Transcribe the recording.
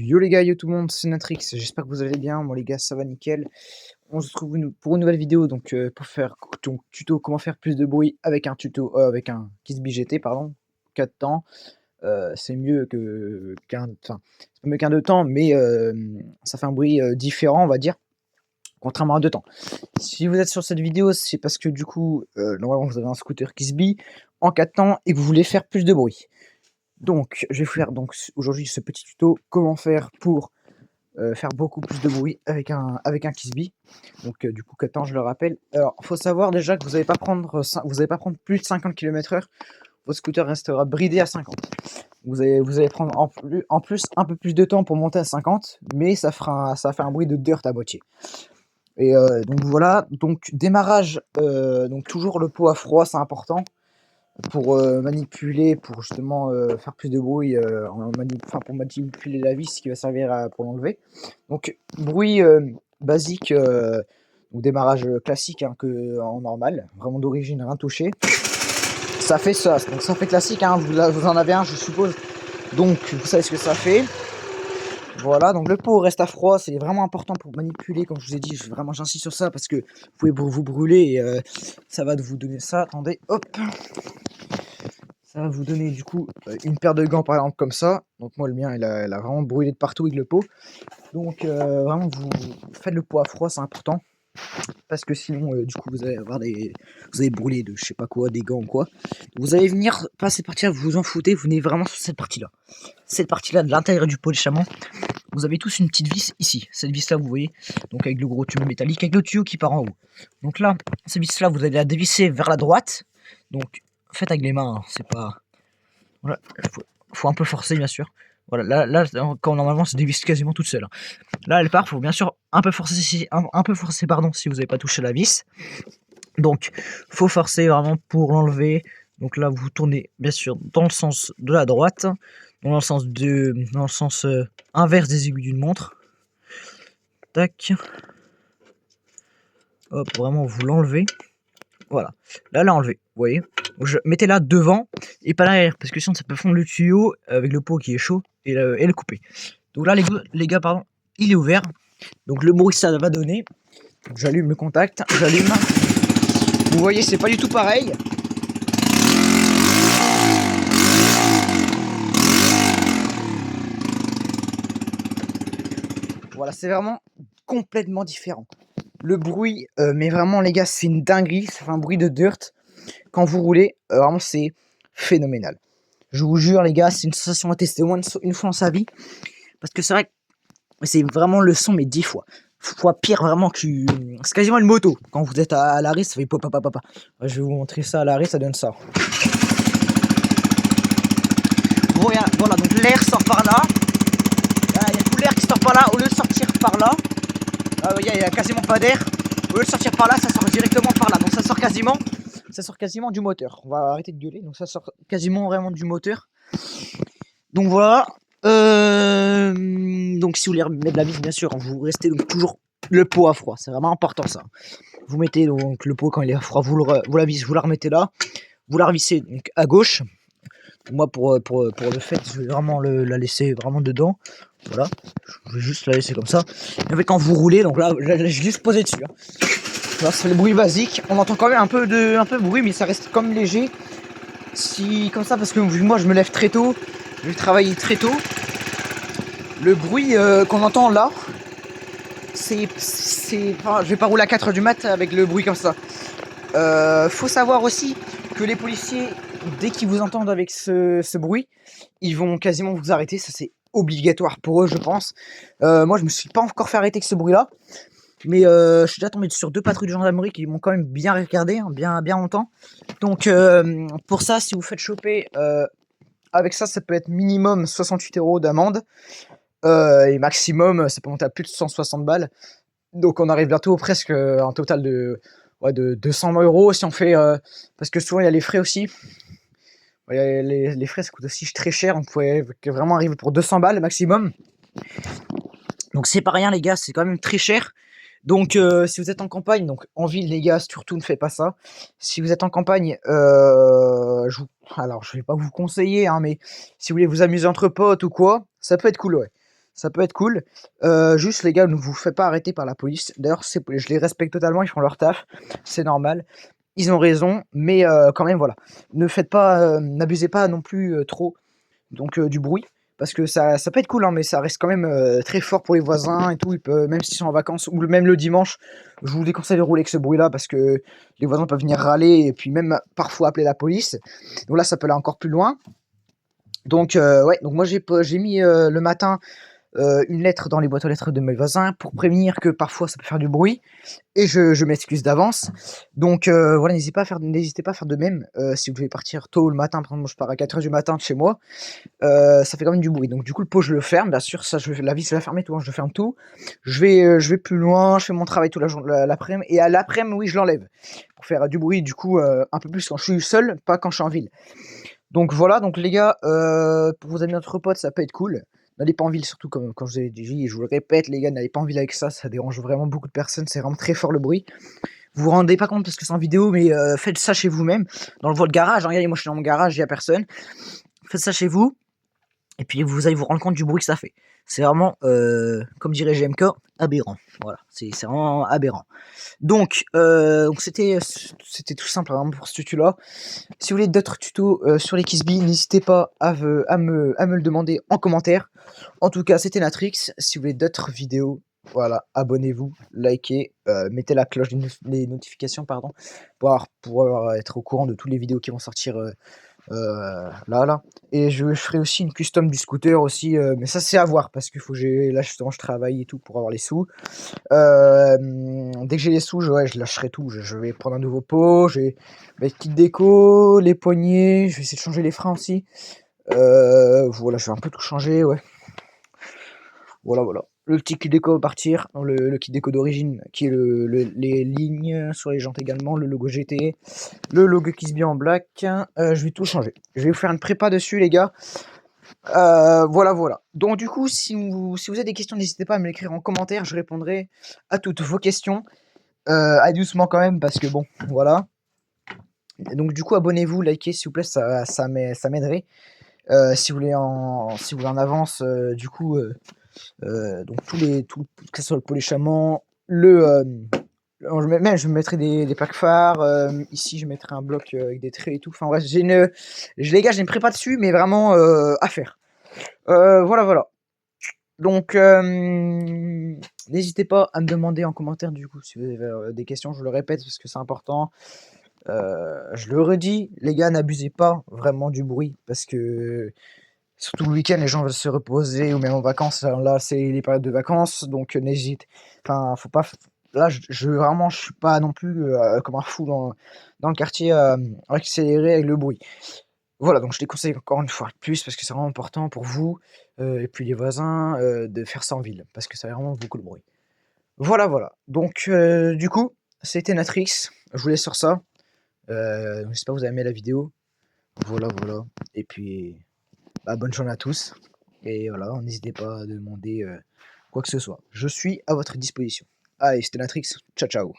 Yo les gars, yo tout le monde, c'est Natrix, j'espère que vous allez bien, moi les gars ça va nickel. On se retrouve pour une nouvelle vidéo donc pour faire donc tuto comment faire plus de bruit avec un tuto avec un Kisby GT pardon, 4 temps. C'est mieux qu'un enfin, c'est pas mieux qu'un 2 temps mais ça fait un bruit différent on va dire, contrairement à 2 temps. Si vous êtes sur cette vidéo, c'est parce que du coup normalement vous avez un scooter Kisby en 4 temps et que vous voulez faire plus de bruit. Donc, je vais vous faire donc aujourd'hui ce petit tuto, comment faire pour faire beaucoup plus de bruit avec un Kisby. Donc du coup 4 temps je le rappelle. Alors il faut savoir déjà que vous n'allez pas prendre plus de 50 km/h, votre scooter restera bridé à 50. Vous allez prendre en plus un peu plus de temps pour monter à 50, mais ça fait un bruit de dirt à moitié. Et donc voilà, donc démarrage, donc toujours le pot à froid, c'est important pour manipuler, pour justement faire plus de bruit, pour manipuler la vis qui va servir pour l'enlever. Donc bruit basique, ou démarrage classique hein, en normal, vraiment d'origine, rien touché. Ça fait ça, donc ça fait classique, hein, vous en avez un je suppose, donc vous savez ce que ça fait. Voilà, donc le pot reste à froid, c'est vraiment important pour manipuler, comme je vous ai dit, vraiment j'insiste sur ça parce que vous pouvez vous brûler et ça va vous donner ça, attendez, hop. Ça va vous donner du coup une paire de gants par exemple comme ça. Donc moi le mien il a vraiment brûlé de partout avec le pot. Donc vraiment vous faites le pot à froid, c'est important. Parce que sinon du coup vous allez brûler de je sais pas quoi, des gants ou quoi. Vous allez venir pas cette partie là, vous vous en foutez, vous venez vraiment sur cette partie là. Cette partie là de l'intérieur du pot d'échappement. Vous avez tous une petite vis ici. Cette vis là vous voyez. Donc avec le gros tube métallique, avec le tuyau qui part en haut. Donc là, cette vis là vous allez la dévisser vers la droite. Donc faites avec les mains, hein, c'est pas. Voilà, faut un peu forcer bien sûr. Voilà, là quand normalement ça dévisse quasiment toute seule. Là elle part, faut bien sûr un peu forcer, pardon, si vous n'avez pas touché la vis. Donc faut forcer vraiment pour l'enlever. Donc là vous tournez bien sûr dans le sens de la droite, dans le sens inverse des aiguilles d'une montre. Tac. Hop, vraiment vous l'enlevez. Voilà, là enlevé, vous voyez. Mettez-la devant et pas l'arrière, parce que sinon ça peut fondre le tuyau avec le pot qui est chaud et le couper. Donc là les gars, pardon, il est ouvert. Donc le bruit que ça va donner. J'allume le contact, j'allume. Vous voyez, c'est pas du tout pareil. Voilà, c'est vraiment complètement différent. Le bruit, mais vraiment les gars, c'est une dinguerie, ça fait un bruit de dirt. Quand vous roulez, vraiment c'est phénoménal. Je vous jure les gars, c'est une sensation à tester au moins une fois dans sa vie. Parce que c'est vrai que c'est vraiment le son mais 10 fois. Pire vraiment que... C'est quasiment une moto. Quand vous êtes à l'arrêt, ça fait papa. Je vais vous montrer ça à l'arrêt, ça donne ça. Voilà, donc l'air sort par là. Il y a tout l'air qui sort par là. Au lieu de sortir par là, il y a quasiment pas d'air. Au lieu de sortir par là, ça sort directement par là. Donc ça sort quasiment du moteur. On va arrêter de gueuler. Donc ça sort quasiment vraiment du moteur. Donc voilà. Donc si vous voulez mettre de la vis, bien sûr, vous restez donc toujours le pot à froid. C'est vraiment important ça. Vous mettez donc le pot quand il est à froid, vous la vis, vous la remettez là. Vous la revissez donc à gauche. Moi pour le fait, je vais vraiment la laisser vraiment dedans. Voilà. Je vais juste la laisser comme ça. Et en fait quand vous roulez, donc là je l'ai juste posé dessus. Hein. Là c'est le bruit basique. On entend quand même un peu de bruit, mais ça reste comme léger. Si comme ça, parce que moi je me lève très tôt. Je vais travailler très tôt. Le bruit qu'on entend là, enfin, je vais pas rouler à 4h du mat avec le bruit comme ça. Faut savoir aussi que les policiers, dès qu'ils vous entendent avec ce bruit, ils vont quasiment vous arrêter. Ça c'est obligatoire pour eux, je pense. Moi je me suis pas encore fait arrêter avec ce bruit là. Mais je suis déjà tombé sur 2 patrouilles de gendarmerie qui m'ont quand même bien regardé, hein, bien longtemps. Donc pour ça, si vous faites choper avec ça, ça peut être minimum 68 € d'amende. Et maximum, ça peut monter à plus de 160 balles. Donc on arrive bientôt presque à un total de 200 € si on fait... parce que souvent il y a les frais aussi. Les frais ça coûte aussi très cher. On pourrait vraiment arriver pour 200 balles maximum. Donc c'est pas rien les gars, c'est quand même très cher. Donc si vous êtes en campagne, donc en ville les gars, surtout ne faites pas ça. Si vous êtes en campagne, alors je vais pas vous conseiller, hein, mais si vous voulez vous amuser entre potes ou quoi, ça peut être cool, ouais. ça peut être cool. Juste les gars, ne vous faites pas arrêter par la police. D'ailleurs, je les respecte totalement, ils font leur taf, c'est normal. Ils ont raison, mais quand même, voilà. Ne faites pas, n'abusez pas non plus trop donc du bruit, parce que ça peut être cool, hein, mais ça reste quand même très fort pour les voisins et tout. Même s'ils sont en vacances ou même le dimanche, je vous déconseille de rouler avec ce bruit-là parce que les voisins peuvent venir râler et puis même parfois appeler la police. Donc là, ça peut aller encore plus loin. Donc ouais, donc moi j'ai mis le matin une lettre dans les boîtes aux lettres de mes voisins pour prévenir que parfois ça peut faire du bruit et je m'excuse d'avance. Donc voilà, n'hésitez pas à faire de même si vous devez partir tôt le matin. Par exemple, moi, je pars à 4h du matin de chez moi, ça fait quand même du bruit. Donc du coup, le pot, je le ferme, bien sûr, ça, la vis, je la ferme et tout, hein, je ferme tout. Je vais plus loin, je fais mon travail toute l'après-midi, et à l'après-midi, oui, je l'enlève pour faire du bruit, du coup, un peu plus quand je suis seul, pas quand je suis en ville. Donc voilà, donc les gars, pour vos amis entre potes, ça peut être cool. N'allez pas en ville, surtout comme quand je vous ai dit, et je vous le répète, les gars, n'allez pas en ville avec ça dérange vraiment beaucoup de personnes, c'est vraiment très fort le bruit. Vous vous rendez pas compte parce que c'est en vidéo, mais faites ça chez vous-même, dans votre garage. Hein, regardez, moi je suis dans mon garage, il y a personne. Faites ça chez vous, et puis vous allez vous rendre compte du bruit que ça fait. C'est vraiment, comme dirait GMK, aberrant. Voilà, c'est vraiment aberrant. Donc c'était tout simple hein, pour ce tuto-là. Si vous voulez d'autres tutos sur les Kissby, n'hésitez pas à me le demander en commentaire. En tout cas, c'était Natrix. Si vous voulez d'autres vidéos, voilà, abonnez-vous, likez, mettez la cloche des notifications, pardon, pour pouvoir être au courant de toutes les vidéos qui vont sortir là. Et je ferai aussi une custom du scooter aussi, mais ça c'est à voir parce qu'il faut que là justement je travaille et tout pour avoir les sous. Dès que j'ai les sous, ouais, je lâcherai tout. Je vais prendre un nouveau pot, je vais mettre petite déco, les poignées, je vais essayer de changer les freins aussi. Voilà, je vais un peu tout changer, ouais. Voilà. Le petit kit déco va partir, le kit déco d'origine qui est les lignes sur les jantes également, le logo GT, le logo Kissby en black. Je vais tout changer. Je vais vous faire une prépa dessus, les gars. Voilà. Donc du coup, si vous avez des questions, n'hésitez pas à me l'écrire en commentaire, je répondrai à toutes vos questions. À doucement quand même, parce que bon, voilà. Donc du coup, abonnez-vous, likez s'il vous plaît, ça m'aiderait. Si vous voulez en avance, du coup, donc que ce soit le polychamant, je mettrai des plaques phares. Ici, je mettrai un bloc avec des traits et tout. Enfin bref, les gars, j'ai une prépa dessus, mais vraiment à faire. Voilà. Donc, n'hésitez pas à me demander en commentaire du coup si vous avez des questions. Je le répète parce que c'est important. Je le redis, les gars, n'abusez pas vraiment du bruit parce que surtout le week-end, les gens veulent se reposer ou même en vacances. Là, c'est les périodes de vacances, donc enfin, faut pas. Là, vraiment, je suis pas non plus comme un fou dans le quartier à accélérer avec le bruit. Voilà, donc je les conseille encore une fois de plus parce que c'est vraiment important pour vous et puis les voisins de faire ça en ville parce que ça fait vraiment beaucoup de bruit. Voilà. Donc, du coup, c'était Natrix. Je vous laisse sur ça. J'espère que vous avez aimé la vidéo. Voilà. Et puis, bah, bonne journée à tous. Et voilà, n'hésitez pas à demander quoi que ce soit. Je suis à votre disposition. Allez, c'était Natrix. Ciao.